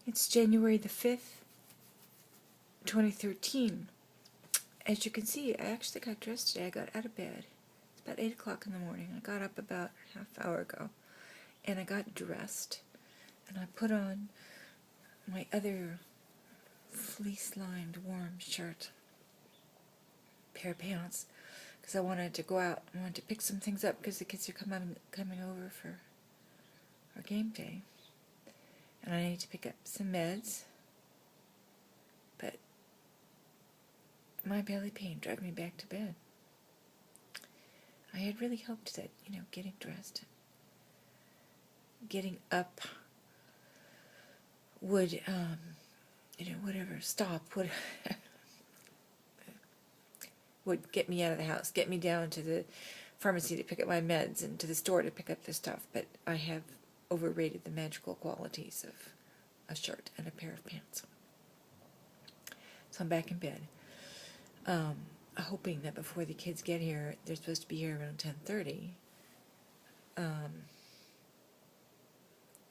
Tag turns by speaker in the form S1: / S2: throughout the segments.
S1: It's January the 5th, 2013. As you can see, I actually got dressed today. I got out of bed. It's about 8 o'clock in the morning. I got up about a half hour ago. And I got dressed. And I put on my other fleece-lined warm shirt, pair of pants, because I wanted to go out. I wanted to pick some things up because the kids are coming over for our game day. And I need to pick up some meds. But my belly pain dragged me back to bed. I had really hoped that, getting dressed, getting up would, stop, would get me out of the house, get me down to the pharmacy to pick up my meds and to the store to pick up the stuff. But I have overrated the magical qualities of a shirt and a pair of pants. So I'm back in bed, hoping that before the kids get here, they're supposed to be here around 10:30,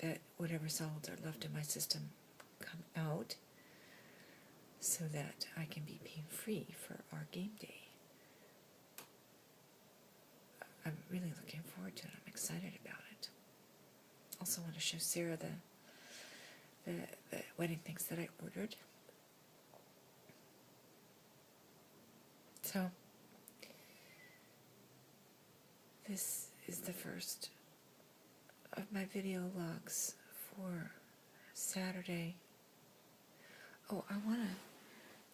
S1: that whatever solids are left in my system come out so that I can be pain-free for our game day. I'm really looking forward to it. I'm excited about it. Also want to show Sarah the wedding things that I ordered. So, this is the first of my video logs for Saturday. Oh, I want to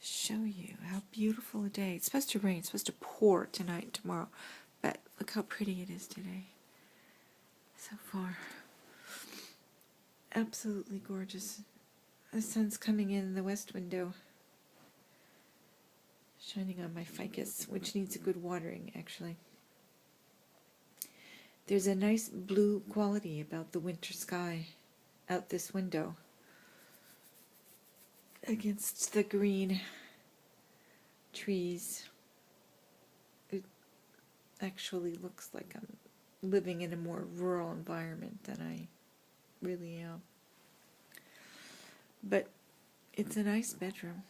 S1: show you how beautiful a day. It's supposed to rain. It's supposed to pour tonight and tomorrow. But look how pretty it is today. So far. Absolutely gorgeous. The sun's coming in the west window, shining on my ficus, which needs a good watering, actually. There's a nice blue quality about the winter sky out this window against the green trees. It actually looks like I'm living in a more rural environment than I really am. But it's a nice bedroom.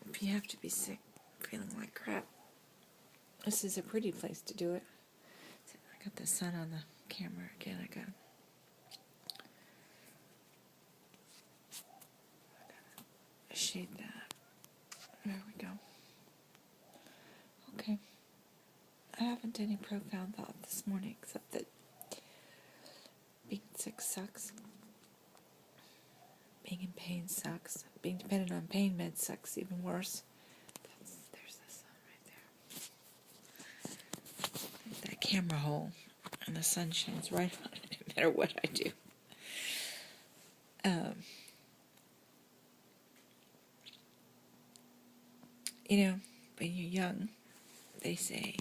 S1: If you have to be sick, feeling like crap, this is a pretty place to do it. I got the sun on the camera again. I gotta shade that. There we go. Okay. I haven't any profound thought this morning except that being sick sucks. Being in pain sucks. Being dependent on pain meds sucks even worse. There's the sun right there. That camera hole, and the sun shines right on it no matter what I do. When you're young, they say,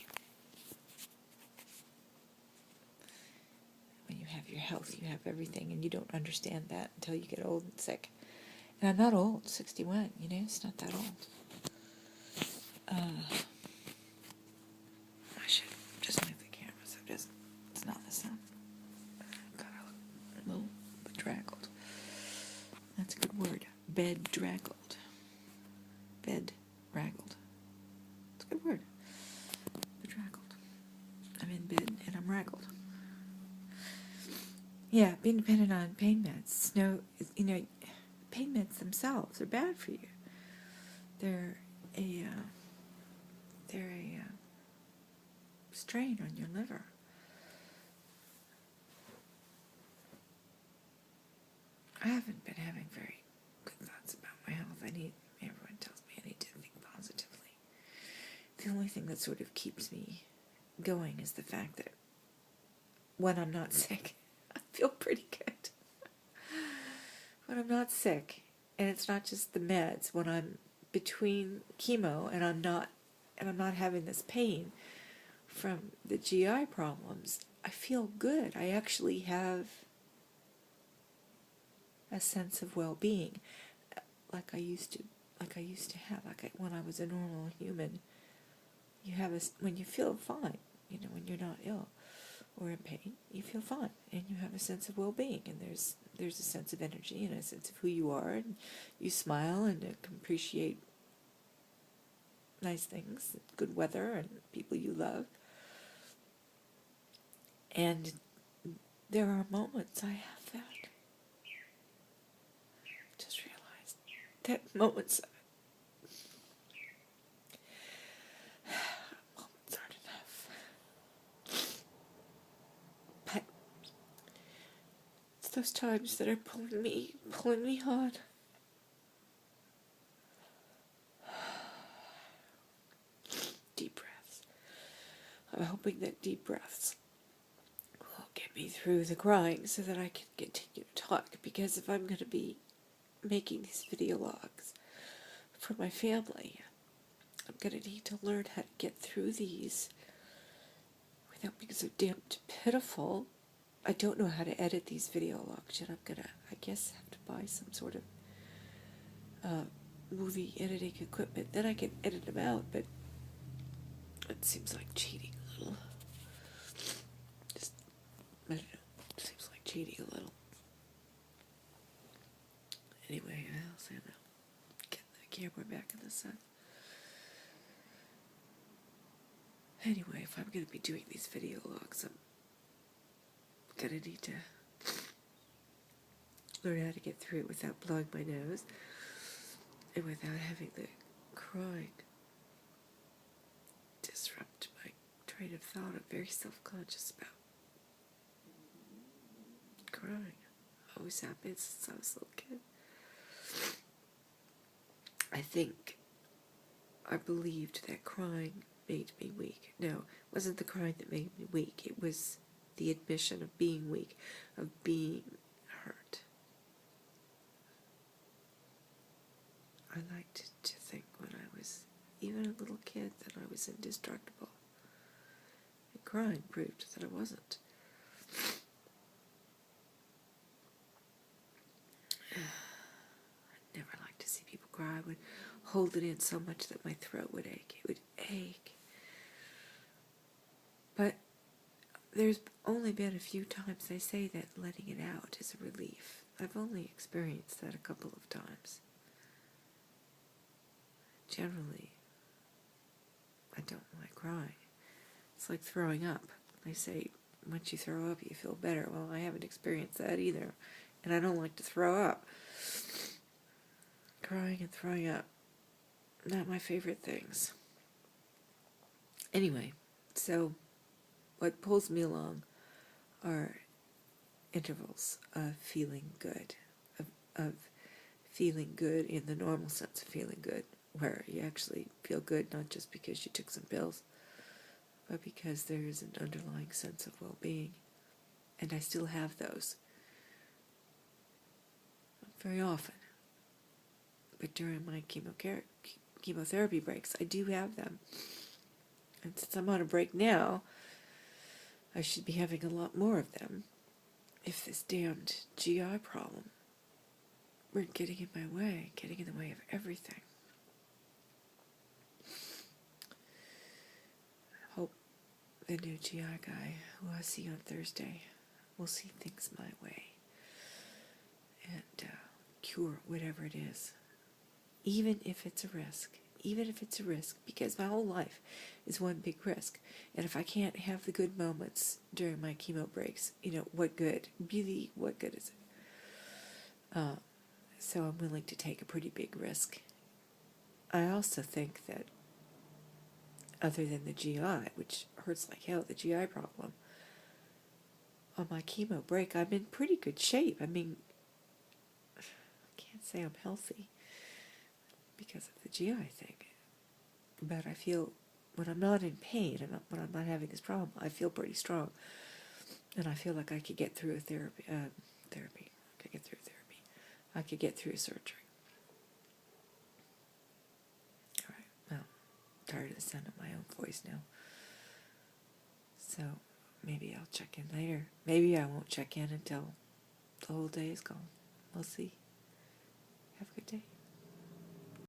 S1: when you have your health, you have everything, and you don't understand that until you get old and sick. And I'm not old, 61, it's not that old. I should just move the camera so it's not the sun. God, I look a little bedraggled. That's a good word. Bedraggled. Bedraggled. It's a good word. Bedraggled. I'm in bed and I'm raggled. Yeah, being dependent on pain meds. Pain meds themselves are bad for you. They're a strain on your liver. I haven't been having very good thoughts about my health. Everyone tells me I need to think positively. The only thing that sort of keeps me going is the fact that when I'm not sick, I feel pretty good. When I'm not sick, and it's not just the meds, when I'm between chemo and I'm not having this pain from the GI problems, I feel good. I actually have a sense of well-being, like I used to have. When I was a normal human, when you feel fine, when you're not ill or in pain, you feel fine, and you have a sense of well-being, and there's there's a sense of energy and a sense of who you are, and you smile and can appreciate nice things, good weather, and people you love. And there are moments I have that. Just realized that moments aren't enough. But it's those times that are pulling me hard. Deep breaths. I'm hoping that deep breaths will get me through the crying so that I can continue to talk, because if I'm going to be making these video logs for my family, I'm going to need to learn how to get through these without being so damn pitiful. I don't know how to edit these video logs yet. I'm going to, I guess, have to buy some sort of movie editing equipment. Then I can edit them out, but it seems like cheating a little. Just, I don't know, it seems like cheating a little. Anyway, I'll say that. Get the camera back in the sun. Anyway, if I'm going to be doing these video logs, I'm going to need to learn how to get through it without blowing my nose and without having the crying disrupt my train of thought. I'm very self-conscious about crying. Always have been since I was a little kid. I believed that crying made me weak. No, it wasn't the crying that made me weak. It was the admission of being weak, of being hurt. I liked to think when I was even a little kid that I was indestructible. And crying proved that I wasn't. I never liked to see people cry. I would hold it in so much that my throat would ache. It would ache. But there's only been a few times I say that letting it out is a relief. I've only experienced that a couple of times. Generally, I don't like crying. It's like throwing up. They say once you throw up, you feel better. Well, I haven't experienced that either, and I don't like to throw up. Crying and throwing up, not my favorite things. Anyway, so what pulls me along are intervals of feeling good, of feeling good in the normal sense of feeling good, where you actually feel good not just because you took some pills, but because there is an underlying sense of well-being. And I still have those. Not very often. But during my chemotherapy breaks, I do have them. And since I'm on a break now, I should be having a lot more of them if this damned GI problem weren't getting in my way, getting in the way of everything. I hope the new GI guy, who I see on Thursday, will see things my way and cure whatever it is. Even if it's a risk, because my whole life is one big risk. And if I can't have the good moments during my chemo breaks, what good? Really, what good is it? So I'm willing to take a pretty big risk. I also think that other than the GI, which hurts like hell, the GI problem, on my chemo break, I'm in pretty good shape. I mean, I can't say I'm healthy because of the GI thing, but I feel when I'm not in pain and when I'm not having this problem, I feel pretty strong, and I feel like I could get through therapy. I could get through surgery. All right. Well, I'm tired of the sound of my own voice now, so maybe I'll check in later. Maybe I won't check in until the whole day is gone. We'll see. Have a good day.